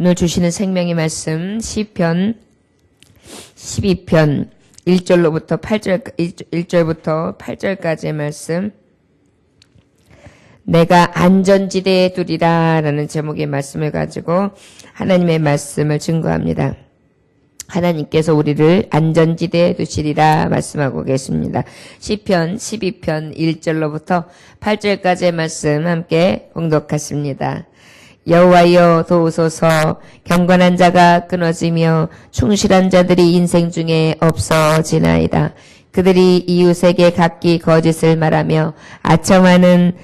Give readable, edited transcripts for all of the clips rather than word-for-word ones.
오늘 주시는 생명의 말씀 시편 12편 1절로부터 1절부터 8절까지의 말씀. 내가 안전지대에 두리라 라는 제목의 말씀을 가지고 하나님의 말씀을 증거합니다. 하나님께서 우리를 안전지대에 두시리라 말씀하고 계십니다. 시편 12편 1절로부터 8절까지의 말씀 함께 봉독하십니다. 여호와여 도우소서. 경건한 자가 끊어지며 충실한 자들이 인생 중에 없어지나이다. 그들이 이웃에게 각기 거짓을 말하며 아첨하는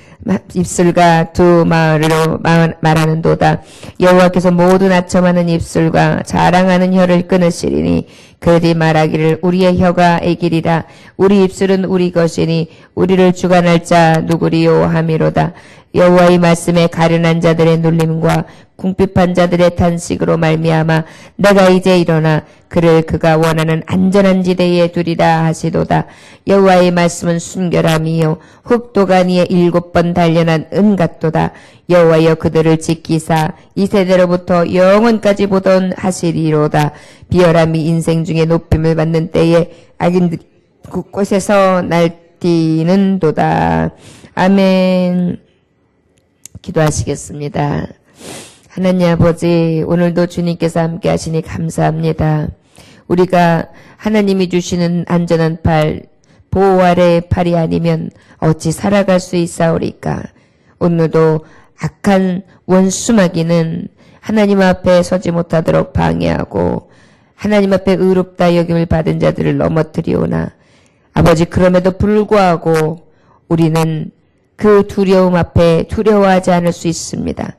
입술과 두 마음으로 말하는도다. 여호와께서 모든 아첨하는 입술과 자랑하는 혀를 끊으시리니 그들이 말하기를 우리의 혀가 애기리라. 우리 입술은 우리 것이니 우리를 주관할 자 누구리요 하미로다. 여호와의 말씀에 가련한 자들의 눌림과 궁핍한 자들의 탄식으로 말미암아 내가 이제 일어나 그를 그가 원하는 안전한 지대에 두리라 하시도다. 여호와의 말씀은 순결함이요 흑도가니에 7번 단련한 은 같도다. 여호와여 그들을 지키사 이 세대로부터 영원까지 보던 하시리로다. 비열함이 인생 중에 높임을 받는 때에 악인들이 곳곳에서 날뛰는도다. 아멘. 기도하시겠습니다. 하나님 아버지, 오늘도 주님께서 함께 하시니 감사합니다. 우리가 하나님이 주시는 안전한 팔, 보호 아래의 팔이 아니면 어찌 살아갈 수 있사오리까. 오늘도 악한 원수마귀는 하나님 앞에 서지 못하도록 방해하고 하나님 앞에 의롭다 여김을 받은 자들을 넘어뜨리오나 아버지, 그럼에도 불구하고 우리는 그 두려움 앞에 두려워하지 않을 수 있습니다.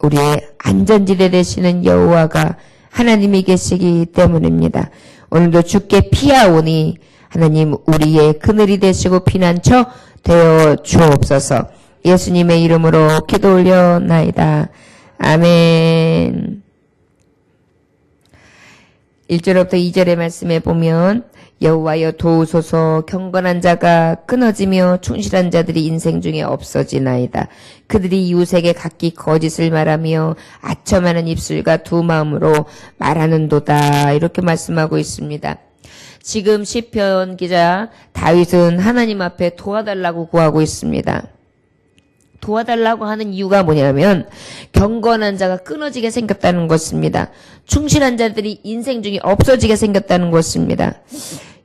우리의 안전지대 되시는 여호와가 하나님이 계시기 때문입니다. 오늘도 주께 피하오니 하나님 우리의 그늘이 되시고 피난처 되어 주옵소서. 예수님의 이름으로 기도 올려나이다. 아멘. 1절부터 2절의 말씀에 보면 여호와여 도우소서. 경건한 자가 끊어지며 충실한 자들이 인생 중에 없어지나이다. 그들이 이웃에게 각기 거짓을 말하며 아첨하는 입술과 두 마음으로 말하는도다. 이렇게 말씀하고 있습니다. 지금 시편 기자 다윗은 하나님 앞에 도와달라고 구하고 있습니다. 도와달라고 하는 이유가 뭐냐면 경건한 자가 끊어지게 생겼다는 것입니다. 충실한 자들이 인생 중에 없어지게 생겼다는 것입니다.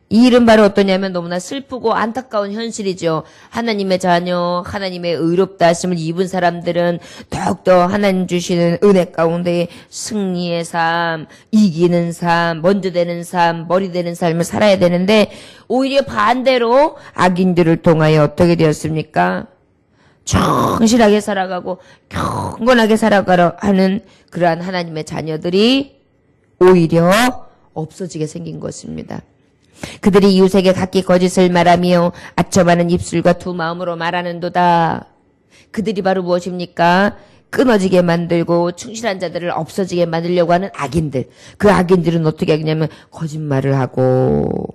이 일은 바로 어떠냐면 너무나 슬프고 안타까운 현실이죠. 하나님의 자녀, 하나님의 의롭다 하심을 입은 사람들은 더욱더 하나님 주시는 은혜 가운데 승리의 삶, 이기는 삶, 먼저 되는 삶, 머리 되는 삶을 살아야 되는데 오히려 반대로 악인들을 통하여 어떻게 되었습니까? 충실하게 살아가고 경건하게 살아가려 하는 그러한 하나님의 자녀들이 오히려 없어지게 생긴 것입니다. 그들이 이웃에게 각기 거짓을 말하며 아첨하는 입술과 두 마음으로 말하는도다. 그들이 바로 무엇입니까? 끊어지게 만들고 충실한 자들을 없어지게 만들려고 하는 악인들. 그 악인들은 어떻게 하냐면 거짓말을 하고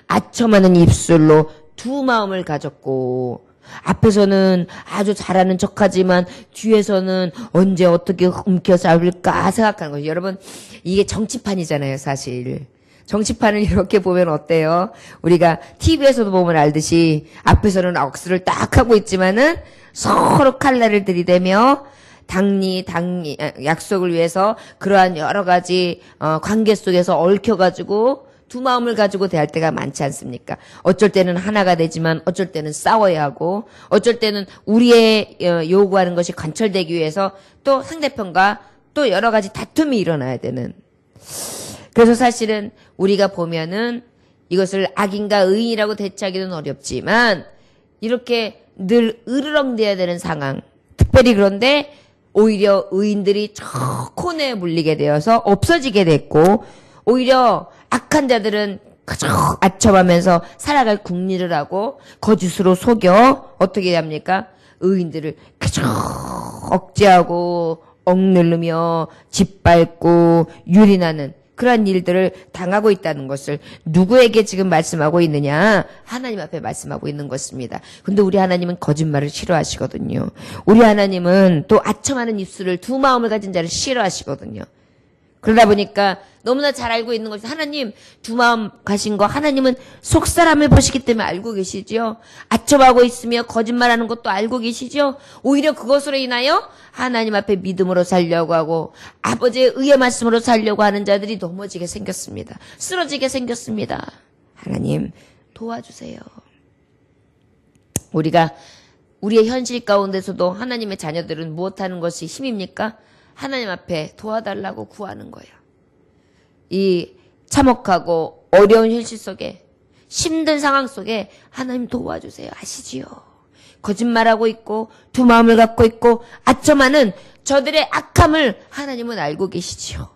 아첨하는 입술로 두 마음을 가졌고 앞에서는 아주 잘하는 척하지만 뒤에서는 언제 어떻게 움켜잡을까 생각하는 거죠. 여러분, 이게 정치판이잖아요, 사실. 정치판을 이렇게 보면 어때요? 우리가 TV에서도 보면 알듯이 앞에서는 억수를 딱 하고 있지만은 서로 칼날을 들이대며 약속을 위해서 그러한 여러 가지 관계 속에서 얽혀가지고 두 마음을 가지고 대할 때가 많지 않습니까? 어쩔 때는 하나가 되지만 어쩔 때는 싸워야 하고 어쩔 때는 우리의 요구하는 것이 관철되기 위해서 또 상대편과 또 여러 가지 다툼이 일어나야 되는. 그래서 사실은 우리가 보면은 이것을 악인과 의인이라고 대체하기는 어렵지만 이렇게 늘 으르렁대야 되는 상황. 특별히 그런데 오히려 의인들이 저 코너에 물리게 되어서 없어지게 됐고 오히려 악한 자들은 그저 아첨하면서 살아갈 궁리를 하고 거짓으로 속여 어떻게 합니까? 의인들을 그저 억제하고 억누르며 짓밟고 유린하는 그러한 일들을 당하고 있다는 것을 누구에게 지금 말씀하고 있느냐? 하나님 앞에 말씀하고 있는 것입니다. 근데 우리 하나님은 거짓말을 싫어하시거든요. 우리 하나님은 또 아첨하는 입술을 두 마음을 가진 자를 싫어하시거든요. 그러다 보니까 너무나 잘 알고 있는 것이 하나님 두 마음 가신 거 하나님은 속사람을 보시기 때문에 알고 계시죠. 아첨하고 있으며 거짓말하는 것도 알고 계시죠. 오히려 그것으로 인하여 하나님 앞에 믿음으로 살려고 하고 아버지의 의의 말씀으로 살려고 하는 자들이 넘어지게 생겼습니다. 쓰러지게 생겼습니다. 하나님 도와주세요. 우리가 우리의 현실 가운데서도 하나님의 자녀들은 무엇하는 것이 힘입니까? 하나님 앞에 도와달라고 구하는 거예요. 이 참혹하고 어려운 현실 속에 힘든 상황 속에 하나님 도와주세요 하시지요. 거짓말하고 있고 두 마음을 갖고 있고 아첨하는 저들의 악함을 하나님은 알고 계시지요.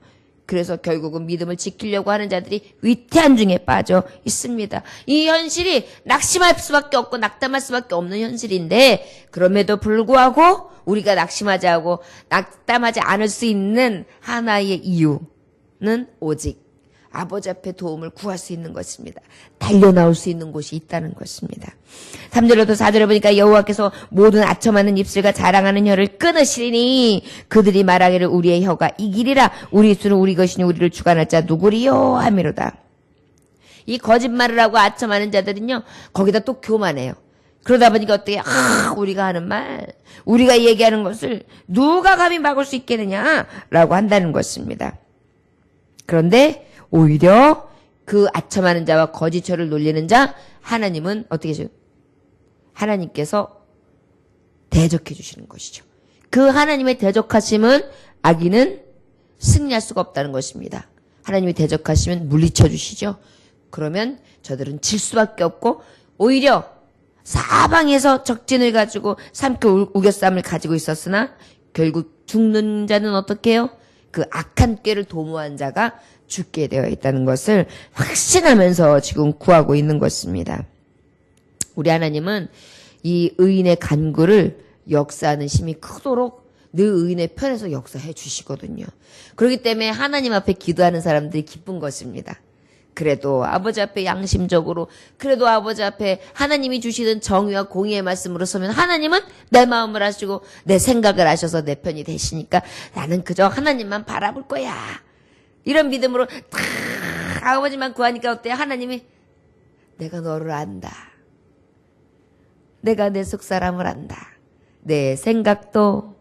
그래서 결국은 믿음을 지키려고 하는 자들이 위태한 중에 빠져 있습니다. 이 현실이 낙심할 수밖에 없고 낙담할 수밖에 없는 현실인데 그럼에도 불구하고 우리가 낙심하지 않고 낙담하지 않을 수 있는 하나의 이유는 오직 아버지 앞에 도움을 구할 수 있는 것입니다. 달려나올 수 있는 곳이 있다는 것입니다. 3절로도 4절에 보니까 여호와께서 모든 아첨하는 입술과 자랑하는 혀를 끊으시리니 그들이 말하기를 우리의 혀가 이기리라 우리 입술은 우리 것이니 우리를 주관할 자 누구리요 하미로다. 이 거짓말을 하고 아첨하는 자들은요 거기다 또 교만해요. 그러다 보니까 어떻게 우리가 하는 말 우리가 얘기하는 것을 누가 감히 막을 수 있겠느냐라고 한다는 것입니다. 그런데 오히려 그 아첨하는 자와 거짓처를 놀리는 자 하나님은 어떻게 하죠? 하나님께서 대적해 주시는 것이죠. 그 하나님의 대적하심은 악인은 승리할 수가 없다는 것입니다. 하나님이 대적하시면 물리쳐 주시죠. 그러면 저들은 질 수밖에 없고 오히려 사방에서 적진을 가지고 삼켜 우겨쌈을 가지고 있었으나 결국 죽는 자는 어떻게 해요? 그 악한 꾀를 도모한 자가 죽게 되어 있다는 것을 확신하면서 지금 구하고 있는 것입니다. 우리 하나님은 이 의인의 간구를 역사하는 힘이 크도록 늘 의인의 편에서 역사해 주시거든요. 그렇기 때문에 하나님 앞에 기도하는 사람들이 기쁜 것입니다. 그래도 아버지 앞에 양심적으로 그래도 아버지 앞에 하나님이 주시는 정의와 공의의 말씀으로 서면 하나님은 내 마음을 아시고 내 생각을 아셔서 내 편이 되시니까 나는 그저 하나님만 바라볼 거야. 이런 믿음으로 다 아버지만 구하니까 어때요? 하나님이 내가 너를 안다. 내가 내 속사람을 안다. 내 생각도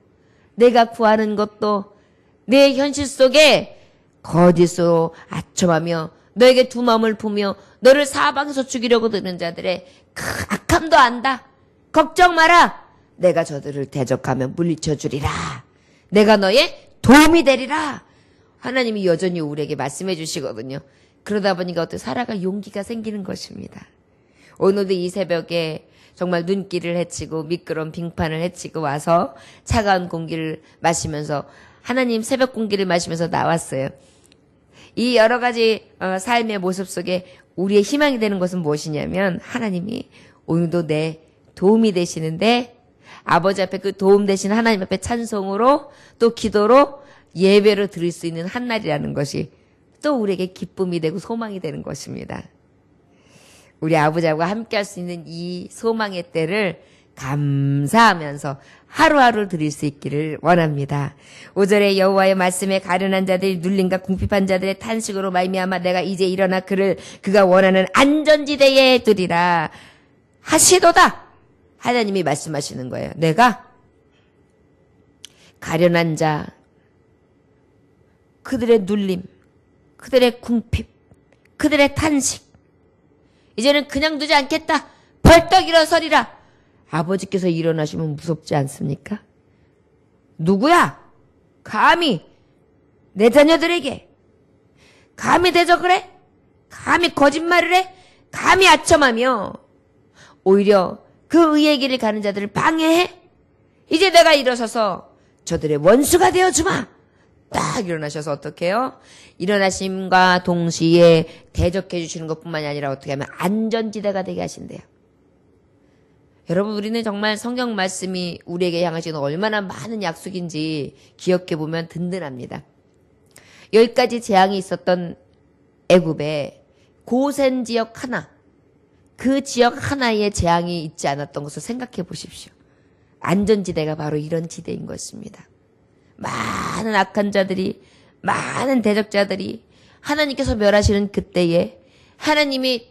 내가 구하는 것도 내 현실 속에 거짓으로 아첨하며 너에게 두 마음을 품며 너를 사방에서 죽이려고 드는 자들의 그 악함도 안다. 걱정 마라. 내가 저들을 대적하며 물리쳐 주리라. 내가 너의 도움이 되리라. 하나님이 여전히 우리에게 말씀해 주시거든요. 그러다 보니까 어떻게 살아갈 용기가 생기는 것입니다. 오늘도 이 새벽에 정말 눈길을 헤치고 미끄러운 빙판을 헤치고 와서 차가운 공기를 마시면서 하나님 새벽 공기를 마시면서 나왔어요. 이 여러 가지 삶의 모습 속에 우리의 희망이 되는 것은 무엇이냐면 하나님이 오늘도 내 도움이 되시는데 아버지 앞에 그 도움 되신 하나님 앞에 찬송으로 또 기도로 예배로 드릴 수 있는 한날이라는 것이 또 우리에게 기쁨이 되고 소망이 되는 것입니다. 우리 아버지하고 함께 할 수 있는 이 소망의 때를 감사하면서 하루하루 드릴 수 있기를 원합니다. 5절에 여호와의 말씀에 가련한 자들이 눌림과 궁핍한 자들의 탄식으로 말미암아 내가 이제 일어나 그가 원하는 안전지대에 두리라 하시도다. 하나님이 말씀하시는 거예요. 내가 가련한 자 그들의 눌림, 그들의 궁핍, 그들의 탄식 이제는 그냥 두지 않겠다. 벌떡 일어서리라. 아버지께서 일어나시면 무섭지 않습니까? 누구야? 감히 내 자녀들에게 감히 대적을 해? 감히 거짓말을 해? 감히 아첨하며 오히려 그 의의 길을 가는 자들을 방해해? 이제 내가 일어서서 저들의 원수가 되어주마. 딱 일어나셔서 어떻게 해요? 일어나심과 동시에 대적해 주시는 것뿐만이 아니라 어떻게 하면 안전지대가 되게 하신대요. 여러분 우리는 정말 성경 말씀이 우리에게 향하시는 얼마나 많은 약속인지 기억해 보면 든든합니다. 10가지 재앙이 있었던 애굽에 고센 지역 하나, 그 지역 하나에 재앙이 있지 않았던 것을 생각해 보십시오. 안전지대가 바로 이런 지대인 것입니다. 많은 악한 자들이, 많은 대적자들이 하나님께서 멸하시는 그때에 하나님이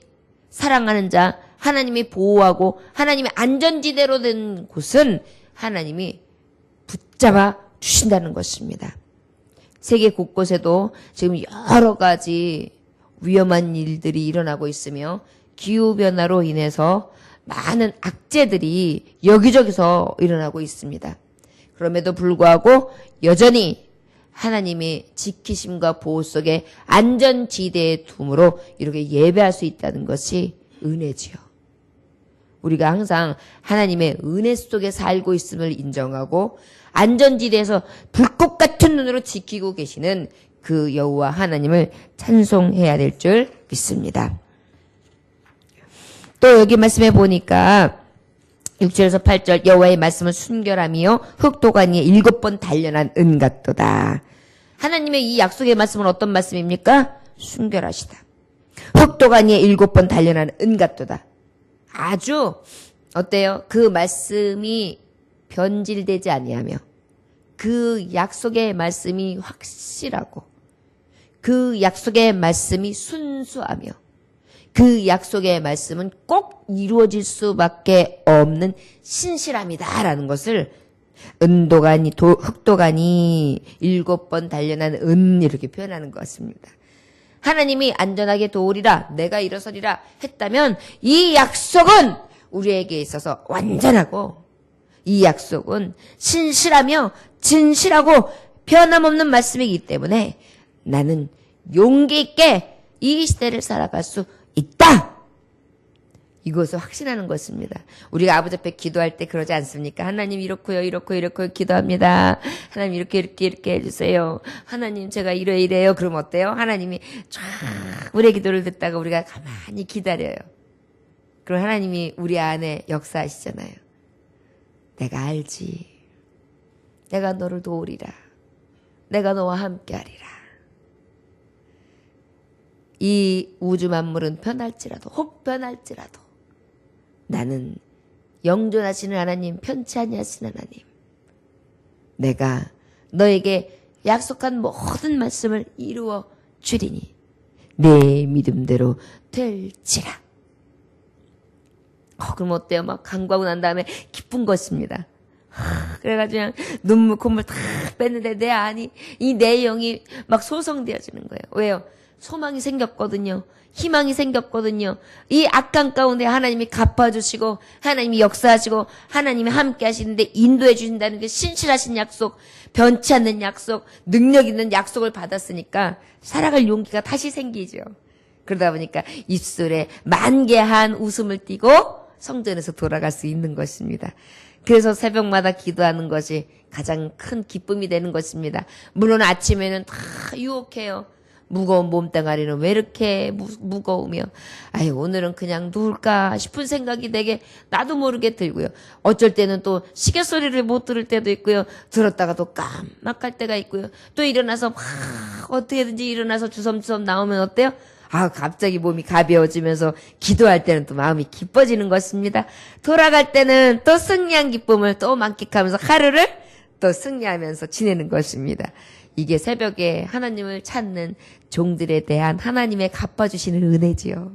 사랑하는 자, 하나님이 보호하고 하나님의 안전지대로 된 곳은 하나님이 붙잡아 주신다는 것입니다. 세계 곳곳에도 지금 여러 가지 위험한 일들이 일어나고 있으며 기후변화로 인해서 많은 악재들이 여기저기서 일어나고 있습니다. 그럼에도 불구하고 여전히 하나님의 지키심과 보호 속에 안전지대에 둠으로 이렇게 예배할 수 있다는 것이 은혜지요. 우리가 항상 하나님의 은혜 속에 살고 있음을 인정하고 안전지대에서 불꽃 같은 눈으로 지키고 계시는 그 여호와 하나님을 찬송해야 될 줄 믿습니다. 또 여기 말씀해 보니까 6절에서 8절 여호와의 말씀은 순결함이요 흑도간 위에 7번 단련한 은 같도다. 하나님의 이 약속의 말씀은 어떤 말씀입니까? 순결하시다. 흑도간 위에 7번 단련한 은 같도다. 아주 어때요? 그 말씀이 변질되지 아니하며 그 약속의 말씀이 확실하고 그 약속의 말씀이 순수하며 그 약속의 말씀은 꼭 이루어질 수밖에 없는 신실함이다라는 것을 은도간이 흑도간이 7번 단련한 은 이렇게 표현하는 것 같습니다. 하나님이 안전하게 도우리라 내가 일어서리라 했다면 이 약속은 우리에게 있어서 완전하고 이 약속은 신실하며 진실하고 변함없는 말씀이기 때문에 나는 용기 있게 이 시대를 살아갈 수 있다. 이것을 확신하는 것입니다. 우리가 아버지 앞에 기도할 때 그러지 않습니까? 하나님 이렇고요 기도합니다. 하나님 이렇게 해주세요. 하나님 제가 이래요. 그럼 어때요? 하나님이 쫙 우리의 기도를 듣다가 우리가 가만히 기다려요. 그럼 하나님이 우리 안에 역사하시잖아요. 내가 알지. 내가 너를 도우리라. 내가 너와 함께하리라. 이 우주 만물은 변할지라도 혹 변할지라도 나는 영존하시는 하나님 편치 아니하시는 하나님 내가 너에게 약속한 모든 말씀을 이루어 주리니 내 믿음대로 될지라. 그럼 어때요? 막 간구하고 난 다음에 기쁜 것입니다. 그래가지고 그냥 콧물 다 뺐는데 내 안이 이 내 영이 막 소성되어지는 거예요. 왜요? 소망이 생겼거든요. 희망이 생겼거든요. 이 악한 가운데 하나님이 갚아주시고 하나님이 역사하시고 하나님이 함께 하시는데 인도해 주신다는 게 신실하신 약속, 변치 않는 약속, 능력 있는 약속을 받았으니까 살아갈 용기가 다시 생기죠. 그러다 보니까 입술에 만개한 웃음을 띠고 성전에서 돌아갈 수 있는 것입니다. 그래서 새벽마다 기도하는 것이 가장 큰 기쁨이 되는 것입니다. 물론 아침에는 다 유혹해요. 무거운 몸뚱아리는 왜 이렇게 무거우며 오늘은 그냥 누울까 싶은 생각이 되게 나도 모르게 들고요. 어쩔 때는 또 시계 소리를 못 들을 때도 있고요. 들었다가 또 깜빡할 때가 있고요. 또 일어나서 막 어떻게든지 일어나서 주섬주섬 나오면 어때요? 갑자기 몸이 가벼워지면서 기도할 때는 또 마음이 기뻐지는 것입니다. 돌아갈 때는 또 승리한 기쁨을 또 만끽하면서 하루를 또 승리하면서 지내는 것입니다. 이게 새벽에 하나님을 찾는 종들에 대한 하나님의 갚아주시는 은혜지요.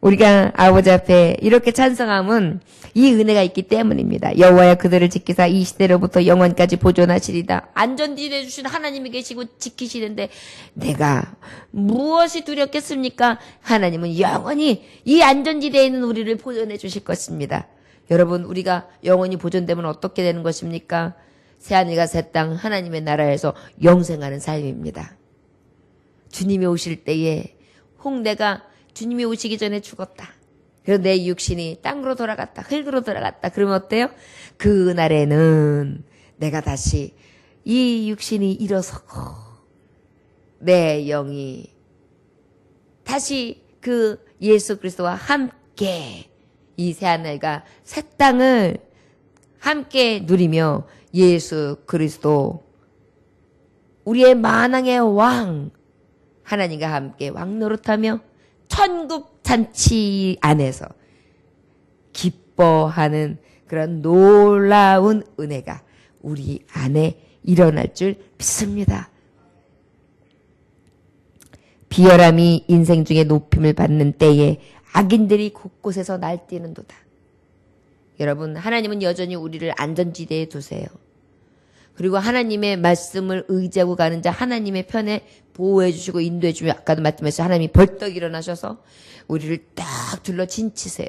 우리가 아버지 앞에 이렇게 찬성함은 이 은혜가 있기 때문입니다. 여호와여 그들을 지키사 이 시대로부터 영원까지 보존하시리다. 안전지대 주신 하나님이 계시고 지키시는데 내가 무엇이 두렵겠습니까? 하나님은 영원히 이 안전지대에 있는 우리를 보존해 주실 것입니다. 여러분 우리가 영원히 보존되면 어떻게 되는 것입니까? 새하늘과 새 땅 하나님의 나라에서 영생하는 삶입니다. 주님이 오실 때에 내가 주님이 오시기 전에 죽었다. 그래서 내 육신이 땅으로 돌아갔다. 흙으로 돌아갔다. 그러면 어때요? 그날에는 내가 다시 이 육신이 일어서고 내 영이 다시 그 예수 그리스도와 함께 이 새하늘과 새 땅을 함께 누리며 예수 그리스도 우리의 만왕의 왕 하나님과 함께 왕노릇하며 천국 잔치 안에서 기뻐하는 그런 놀라운 은혜가 우리 안에 일어날 줄 믿습니다. 비열함이 인생 중에 높임을 받는 때에 악인들이 곳곳에서 날뛰는도다. 여러분, 하나님은 여전히 우리를 안전지대에 두세요. 그리고 하나님의 말씀을 의지하고 가는 자 하나님의 편에 보호해 주시고 인도해 주시고, 아까도 말씀하셨죠. 하나님이 벌떡 일어나셔서 우리를 딱 둘러 진치세요.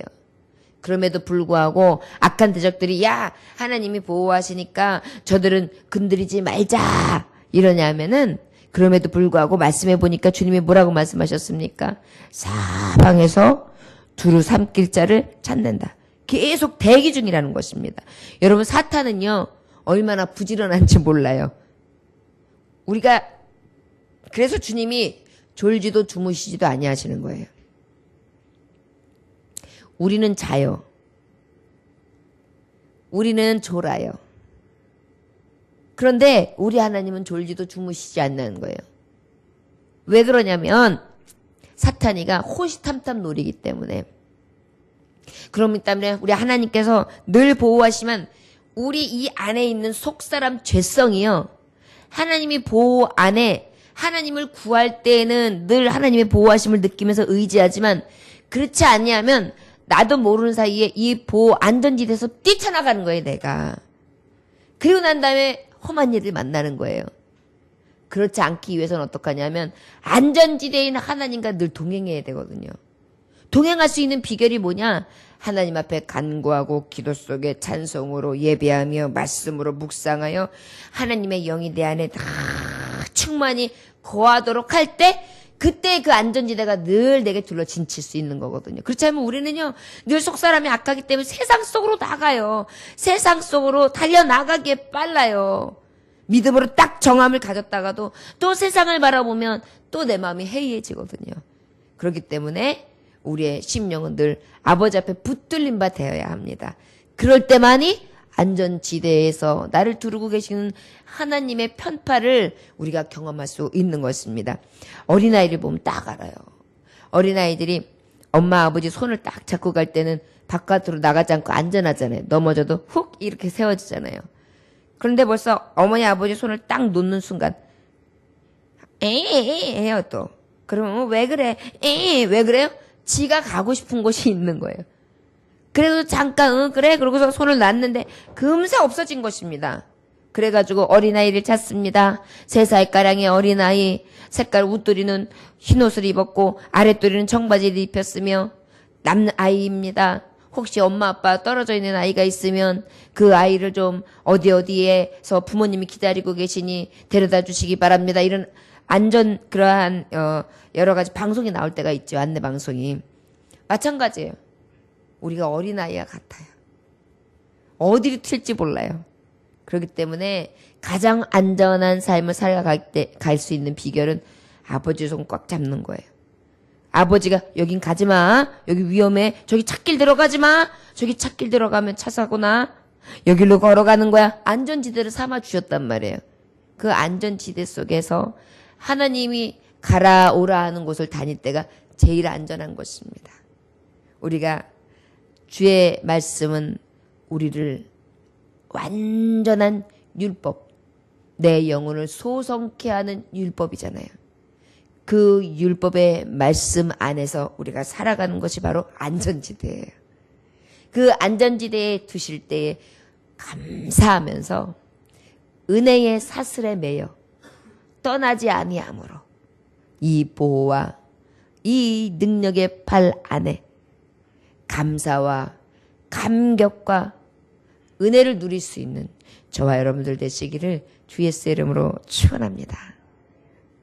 그럼에도 불구하고 악한 대적들이 야, 하나님이 보호하시니까 저들은 건드리지 말자 이러냐면은, 그럼에도 불구하고 말씀해 보니까 주님이 뭐라고 말씀하셨습니까? 사방에서 두루 삼킬 자를 찾는다. 계속 대기 중이라는 것입니다. 여러분, 사탄은요 얼마나 부지런한지 몰라요. 우리가 그래서 주님이 졸지도 주무시지도 아니하시는 거예요. 우리는 자요. 우리는 졸아요. 그런데 우리 하나님은 졸지도 주무시지 않는 거예요. 왜 그러냐면 사탄이가 호시탐탐 노리기 때문에. 그렇기 때문에 우리 하나님께서 늘 보호하시면 우리 이 안에 있는 속사람 죄성이요, 하나님이 보호 안에 하나님을 구할 때에는 늘 하나님의 보호하심을 느끼면서 의지하지만, 그렇지 아니하면 나도 모르는 사이에 이 보호 안전지대에서 뛰쳐나가는 거예요, 내가. 그리고 난 다음에 험한 일을 만나는 거예요. 그렇지 않기 위해서는 어떡하냐면 안전지대에 있는 하나님과 늘 동행해야 되거든요. 동행할 수 있는 비결이 뭐냐? 하나님 앞에 간구하고 기도 속에 찬송으로 예배하며 말씀으로 묵상하여 하나님의 영이 내 안에 다 충만히 거하도록 할 때, 그때 그 안전지대가 늘 내게 둘러 진칠 수 있는 거거든요. 그렇지 않으면 우리는요 늘 속사람이 악하기 때문에 세상 속으로 나가요. 세상 속으로 달려나가기에 빨라요. 믿음으로 딱 정함을 가졌다가도 또 세상을 바라보면 또 내 마음이 해이해지거든요. 그렇기 때문에 우리의 심령은 늘 아버지 앞에 붙들린 바 되어야 합니다. 그럴 때만이 안전지대에서 나를 두르고 계시는 하나님의 편파를 우리가 경험할 수 있는 것입니다. 어린아이를 보면 딱 알아요. 어린아이들이 엄마 아버지 손을 딱 잡고 갈 때는 바깥으로 나가지 않고 안전하잖아요. 넘어져도 훅 이렇게 세워지잖아요. 그런데 벌써 어머니 아버지 손을 딱 놓는 순간 에이 해요 또. 그러면 왜 그래? 에이 왜 그래요? 지가 가고 싶은 곳이 있는 거예요. 그래도 잠깐 그래 그러고서 손을 놨는데 금세 없어진 것입니다. 그래가지고 어린아이를 찾습니다. 3살가량의 어린아이, 색깔 웃돌이는 흰옷을 입었고 아랫도리는 청바지를 입혔으며 남아이입니다. 혹시 엄마 아빠 떨어져 있는 아이가 있으면 그 아이를 좀 어디에서 부모님이 기다리고 계시니 데려다 주시기 바랍니다. 이런 안전 그러한 여러 가지 방송이 나올 때가 있죠. 안내 방송이. 마찬가지예요. 우리가 어린아이와 같아요. 어디로 튈지 몰라요. 그렇기 때문에 가장 안전한 삶을 살아갈 때 갈 수 있는 비결은 아버지 손 꽉 잡는 거예요. 아버지가 여긴 가지 마. 여기 위험해. 저기 찻길 들어가지 마. 저기 찻길 들어가면 차 사고 나. 여기로 걸어가는 거야. 안전지대를 삼아 주셨단 말이에요. 그 안전지대 속에서 하나님이 가라 오라 하는 곳을 다닐 때가 제일 안전한 것입니다. 우리가 주의 말씀은 우리를 완전한 율법, 내 영혼을 소성케 하는 율법이잖아요. 그 율법의 말씀 안에서 우리가 살아가는 것이 바로 안전지대예요. 그 안전지대에 두실 때에 감사하면서 은혜의 사슬에 매여 떠나지 아니함으로 이 보호와 이 능력의 발 안에 감사와 감격과 은혜를 누릴 수 있는 저와 여러분들 되시기를 주 예수의 이름으로 축원합니다.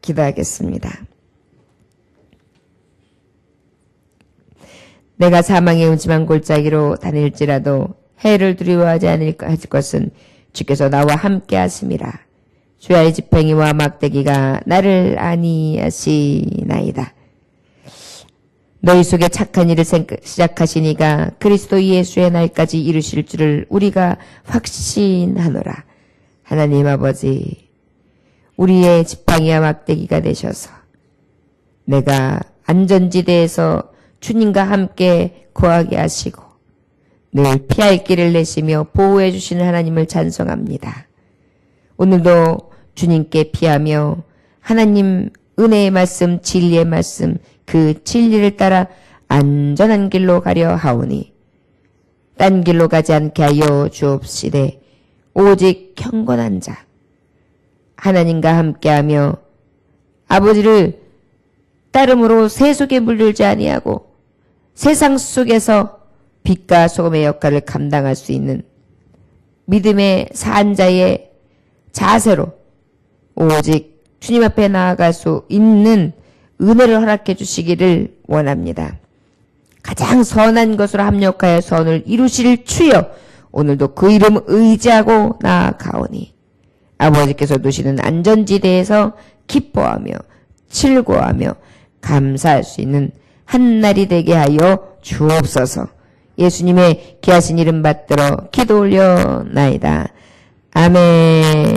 기도하겠습니다. 내가 사망의 음침한 골짜기로 다닐지라도 해를 두려워하지 않을 것은 주께서 나와 함께 하심이라. 주의 지팡이와 막대기가 나를 안위하시나이다. 너희 속에 착한 일을 시작하시니가 그리스도 예수의 날까지 이루실 줄을 우리가 확신하노라. 하나님 아버지, 우리의 지팡이와 막대기가 되셔서 내가 안전지대에서 주님과 함께 거하게 하시고 늘 피할 길을 내시며 보호해 주시는 하나님을 찬송합니다. 오늘도 주님께 피하며 하나님 은혜의 말씀, 진리의 말씀, 그 진리를 따라 안전한 길로 가려 하오니 딴 길로 가지 않게 하여 주옵시되 오직 경건한 자 하나님과 함께하며 아버지를 따름으로 세속에 물들지 아니하고 세상 속에서 빛과 소금의 역할을 감당할 수 있는 믿음의 산자의 자세로 오직 주님 앞에 나아갈 수 있는 은혜를 허락해 주시기를 원합니다. 가장 선한 것으로 합력하여 선을 이루실 주여 오늘도 그 이름 의지하고 나아가오니 아버지께서 두시는 안전지대에서 기뻐하며 즐거워하며 감사할 수 있는 한날이 되게 하여 주옵소서. 예수님의 귀하신 이름 받들어 기도 올려나이다. 아멘.